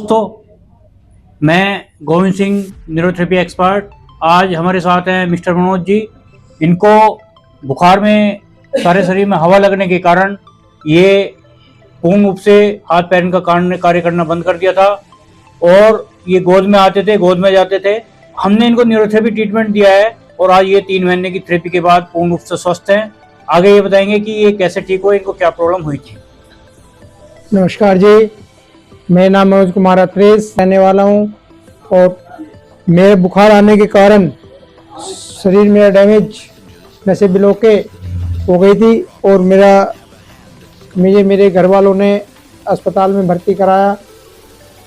दोस्तों, मैं Govind Singh neurotherapy expert. आज हमारे साथ हैं मिस्टर मनोज जी। इनको बुखार में सारे शरीर में हवा लगने के कारण ये पूर्ण रूप से हाथ पैर का कार्य करना बंद कर दिया था और ये गोद में आते थे, गोद में जाते थे। हमने इनको न्यूरोथेरेपी ट्रीटमेंट दिया है और आज ये 3 महीने की थेरेपी के बाद पूर्ण रूप से स्वस्थ हैं। आगे ये बताएंगे कि ये कैसे ठीक हुए, इनको क्या प्रॉब्लम हुई थी। नमस्कार जी, मेरा नाम मनोज कुमार अत्रेस रहने वाला हूँ और मेरे बुखार आने के कारण शरीर मेरा डैमेज नसें ब्लॉके हो गई थी और मुझे मेरे घर वालों ने अस्पताल में भर्ती कराया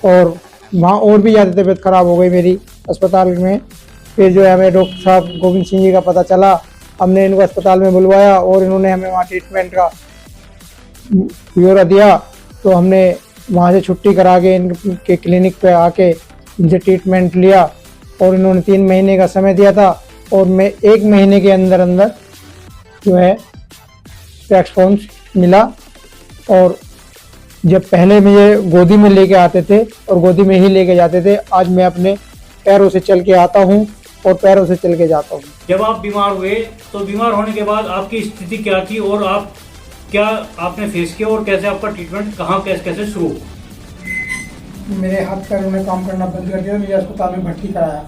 और वहाँ और भी ज़्यादा तबीयत ख़राब हो गई मेरी अस्पताल में। फिर जो है हमें डॉक्टर साहब गोविंद सिंह जी का पता चला, हमने इनको अस्पताल में बुलवाया और इन्होंने हमें वहाँ ट्रीटमेंट का ब्यौरा दिया। तो हमने वहाँ से छुट्टी करा के इनके क्लिनिक पे आके इनसे ट्रीटमेंट लिया और इन्होंने 3 महीने का समय दिया था और मैं 1 महीने के अंदर अंदर जो है रिस्पॉन्स मिला। और जब पहले मुझे गोदी में लेके आते थे और गोदी में ही लेके जाते थे, आज मैं अपने पैरों से चल के आता हूँ और पैरों से चल के जाता हूँ। जब आप बीमार हुए तो बीमार होने के बाद आपकी स्थिति क्या थी और आप क्या आपने फेस किया और कैसे आपका ट्रीटमेंट कहाँ कैसे शुरू हुआ? मेरे हाथ पैरों ने काम करना बंद कर दिया, मुझे अस्पताल में भर्ती कराया।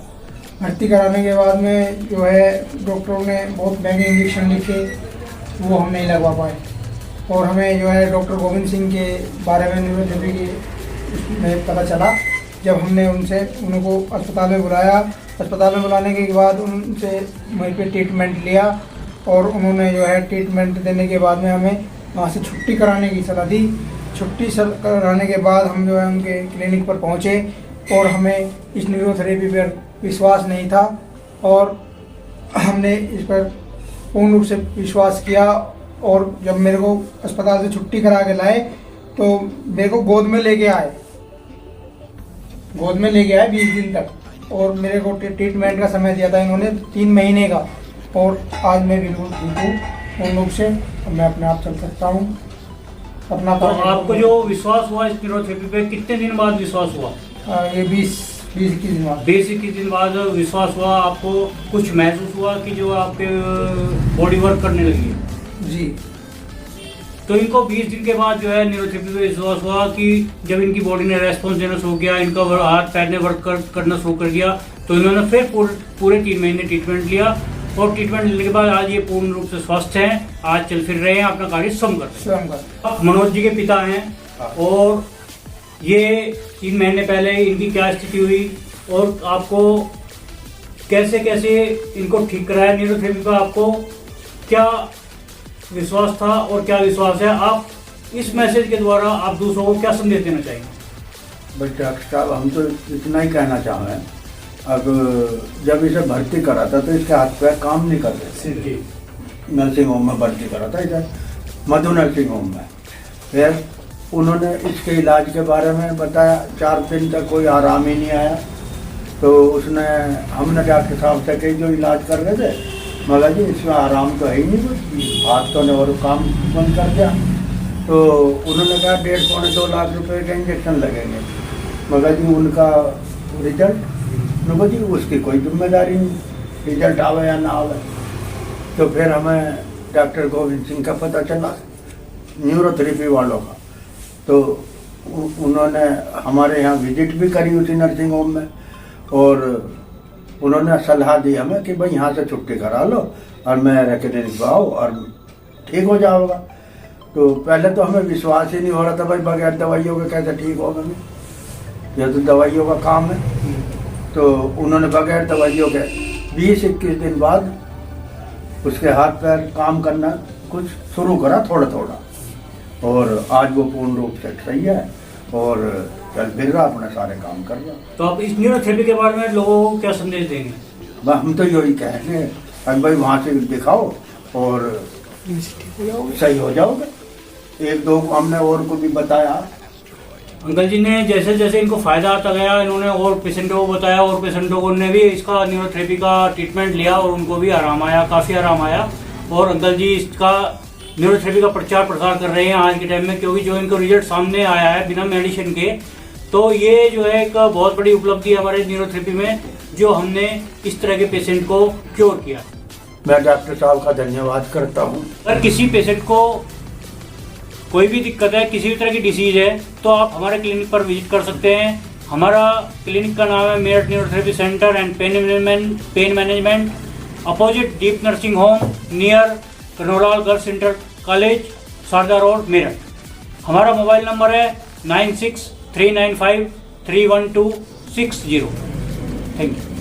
भर्ती कराने के बाद में जो है डॉक्टरों ने बहुत महंगे इंजेक्शन लिखे, वो हम नहीं लगवा पाए और हमें जो है डॉक्टर गोविंद सिंह के बारे में न्यूरोथेरेपी में पता चला। जब हमने उनको अस्पताल में बुलाया, अस्पताल में बुलाने के बाद उनसे वहीं पे ट्रीटमेंट लिया और उन्होंने जो है ट्रीटमेंट देने के बाद में हमें वहाँ से छुट्टी कराने की सलाह दी। छुट्टी कराने के बाद हम जो है उनके क्लिनिक पर पहुँचे और हमें इस न्यूरोथेरेपी पर विश्वास नहीं था और हमने इस पर पूर्ण रूप से विश्वास किया। और जब मेरे को अस्पताल से छुट्टी करा के लाए तो मेरे को गोद में लेके आए 20 दिन तक और मेरे को ट्रीटमेंट का समय दिया था इन्होंने 3 महीने का। और आज मैं बिल्कुल ठीक हूँ पूर्ण रूप से, मैं अपने आप चल सकता हूँ अपना। तो आपको जो विश्वास हुआ इस न्यूरोथेरेपी पे कितने दिन बाद विश्वास हुआ? ये 20-21 दिन बाद। 20-21 दिन बाद विश्वास हुआ। आपको कुछ महसूस हुआ कि जो आपके बॉडी वर्क करने लगी है? जी। तो इनको 20 दिन के बाद जो है न्यूरोथेरेपी पे विश्वास हुआ कि जब इनकी बॉडी ने रेस्पॉन्स देना शुरू किया, इनका हाथ पैर ने वर्क करना शुरू कर दिया, तो इन्होंने फिर पूरे 3 महीने ट्रीटमेंट लिया और ट्रीटमेंट लेने के बाद आज ये पूर्ण रूप से स्वस्थ हैं। आज चल फिर रहे हैं, अपना कार्य स्वयं करते हैं। मनोज जी के पिता हैं और ये 3 महीने पहले इनकी क्या स्थिति हुई और आपको कैसे इनको ठीक कराया न्यूरोथेरेपी पर, आपको क्या विश्वास था और क्या विश्वास है? आप इस मैसेज के द्वारा आप दूसरों को क्या संदेश देना चाहेंगे? भाई डॉक्टर साहब, हम तो इतना ही कहना चाह रहे हैं, अब जब इसे भर्ती करा था तो इसके हाथ पैर काम नहीं कर रहे थे। नर्सिंग होम में भर्ती करा था इधर मधु नर्सिंग होम में। फिर उन्होंने इसके इलाज के बारे में बताया, 4 दिन तक कोई आराम ही नहीं आया। तो हमने डॉक्टर साहब से कही जो इलाज कर रहे थे, मगर जी इसमें आराम तो है ही नहीं, कुछ हाथ तो ने और काम बंद कर दिया। तो उन्होंने कहा 1.5-2 लाख रुपए के इंजेक्शन लगेंगे, मगर जी उनका रिजल्ट नो जी उसकी कोई जिम्मेदारी नहीं, रिजल्ट आवे या ना आवे। तो फिर हमें डॉक्टर गोविंद सिंह का पता चला, न्यूरोथेरेपी वालों का। तो उन्होंने हमारे यहाँ विजिट भी करी उसी नर्सिंग होम में और उन्होंने सलाह दी हमें कि भाई यहाँ से छुट्टी करा लो और मेरे क्लिनिक पर आओ और ठीक हो जाओगा। तो पहले तो हमें विश्वास ही नहीं हो रहा था, भाई बगैर दवाइयों के कैसे ठीक होगा, यह तो दवाइयों का काम है। तो उन्होंने बगैर दवाइयों के 20-21 दिन बाद उसके हाथ पैर काम करना कुछ शुरू करा थोड़ा और आज वो पूर्ण रूप से सही है और चल फिर रहा, अपने सारे काम कर रहा। तो आप इस न्यूरोथेरेपी के बारे में लोगों को क्या संदेश देंगे? हम तो यही कहेंगे, अब भाई वहाँ से दिखाओ और सही हो जाओगे। 1-2 को हमने और को भी बताया। अंकल जी ने जैसे इनको फायदा आता गया, इन्होंने और पेशेंटों को बताया और पेशेंटों ने भी इसका न्यूरोथेरेपी का ट्रीटमेंट लिया और उनको भी आराम आया, काफ़ी आराम आया। और अंकल जी इसका न्यूरोथेरेपी का प्रचार प्रसार कर रहे हैं आज के टाइम में, क्योंकि जो इनको रिजल्ट सामने आया है बिना मेडिसिन के, तो ये जो है एक बहुत बड़ी उपलब्धि है हमारे न्यूरोथेरेपी में, जो हमने इस तरह के पेशेंट को क्योर किया। मैं डॉक्टर साहब का धन्यवाद करता हूँ। अगर किसी पेशेंट को कोई भी दिक्कत है, किसी भी तरह की डिसीज है, तो आप हमारे क्लिनिक पर विजिट कर सकते हैं। हमारा क्लिनिक का नाम है Meerut neurotherapy centre and pain management, opposite Deep nursing home, near Kanolal girls inter college, Sharda road, Meerut. हमारा मोबाइल नंबर है 9639531260। Thank you.